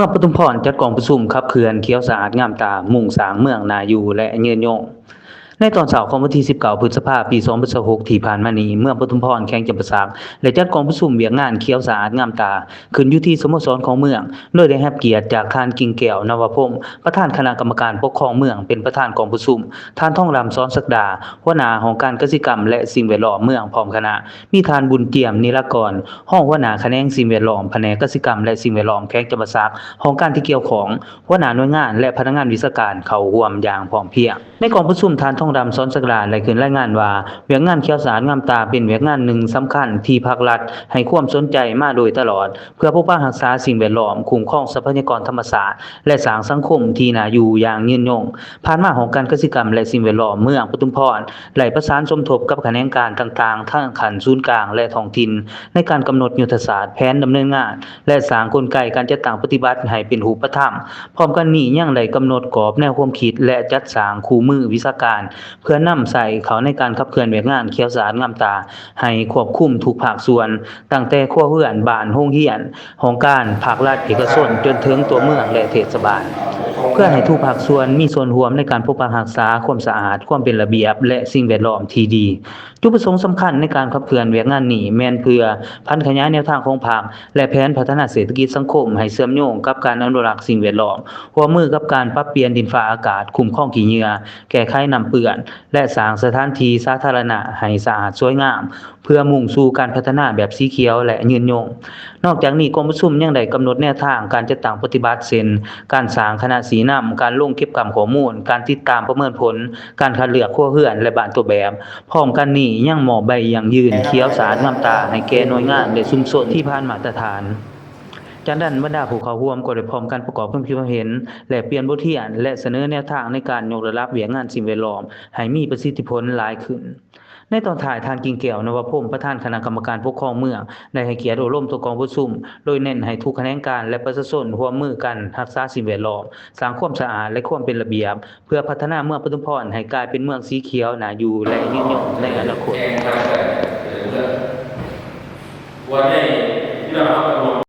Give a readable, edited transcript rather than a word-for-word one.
มื่อปทุมพรจัดกองประชุมขับเคลื่อนเขียวสะอาดงามตามุ่งสร้างเมืองน่าอยู่และยืนยงในตอนเช้าของวันที่19พฤษภาคมปี2026ที่ผ่านมานี้เมืองปทุมพรแขวงจำปาสักได้จัดกองประชุมเวียกงานเขียวสะอาดงามตาขึ้นอยู่ที่สโมสรของเมืองโดยได้รับเกียรติจากท่านกิ่งแก้วนวพงศ์ประธานคณะกรรมการปกครองเมืองเป็นประธานกองประชุมท่านทองรำซ้อนศักดาหัวหน้าของการกสิกรรมและสิ่งแวดล้อมเมืองพร้อมคณะมีท่านบุญเจียมนิรกรห้องหัวหน้าแขนงสิ่งแวดล้อมแผนกกสิกรรมและสิ่งแวดล้อมแขวงจำปาสักของการที่เกี่ยวของหัวหน้าหน่วยงานและพนักงานวิชาการเข้าร่วมอย่างพร้อมเพรียงในกองประชุมท่านทองรำซ้อนศักดาได้ขึ้นรายงานว่าเวียกงานเขียวสะอาดงามตาเป็นเวียกงานหนึ่งสำคัญที่ภาครัฐให้ความสนใจมาโดยตลอดเพื่อปกปักรักษาสิ่งแวดล้อมคุ้มครองทรัพยากรธรรมชาติและสร้างสังคมที่น่าอยู่อย่างยืนยงผ่านมาของการกสิกรรมและสิ่งแวดล้อมเมืองปทุมพรได้ประสานสมทบกับแขนงการต่างๆทั้งขั้นศูนย์กลางและท้องถิ่นในการกำหนดยุทธศาสตร์แผนดำเนินงานและสร้างกลไกการจัดตั้งปฏิบัติให้เป็นรูปธรรมพร้อมกันนี้ยังได้กำหนดกรอบแนวความคิดและจัดสร้างคู่มือวิชาการเพื่อนำใส่เขาในการขับเคลื่อนเวียกงานเขียวสะอาดงามตาให้ควบคุมทุกภาคส่วนตั้งแต่ครัวเรือนบ้านโรงเรียนของการภาครัฐเอกชนจนถึงตัวเมืองและเทศบาลเพื่อให้ทุกภาคส่วนมีส่วนร่วมในการปกปักรักษาความสะอาดความเป็นระเบียบและสิ่งแวดล้อมที่ดีจุดประสงค์สำคัญในการขับเคลื่อนเวียกงานนี้แม่นเพื่อพัฒนาแนวทางของภาคและแผนพัฒนาเศรษฐกิจสังคมให้เชื่อมโยงกับการอนุรักษ์สิ่งแวดล้อมร่วมมือกับการปรับเปลี่ยนดินฟ้าอากาศคุ้มครองขี้เหงื่อแก้ไขน้ำเปื้อนและสร้างสถานที่สาธารณะให้สะอาดสวยงามเพื่อมุ่งสู่การพัฒนาแบบสีเขียวและยืนยงนอกจากนี้กรมประชุมยังได้กำหนดแนวทางการจัดตั้งปฏิบัติเช่นการสร้างคณะสีนำการลงเก็บกรรมข้อมูลการติดตามประเมินผลการคัดเลือกครัวเรือนและบ้านตัวแบบพร้อมกันนี้ยังมอบใบยั่งยืนเขียวสะอาดงามตาให้แก่หน่วยงานและชุมชนที่ผ่านมาตรฐานจากนั้นบรรดาผู้เข้าร่วมก็ได้พร้อมกันประกอบความคิดความเห็นและเปลี่ยนบทเรียนและเสนอแนวทางในการยกระดับเวียกงานสิ่งแวดล้อมให้มีประสิทธิผลหลายขึ้นในตอนท้ายท่านกิ่งแก้วนวพงศ์ประธานคณะกรรมการปกครองเมืองได้ให้เกียรติอบรมตัวกองประชุมโดยเน้นให้ทุกแขนงการและประชาชนร่วมมือกันรักษาสิ่งแวดล้อมสร้างความสะอาดและความเป็นระเบียบเพื่อพัฒนาเมืองปทุมพรให้กลายเป็นเมืองสีเขียวน่าอยู่และยืนยงในอนาคตวันนี้ที่เรา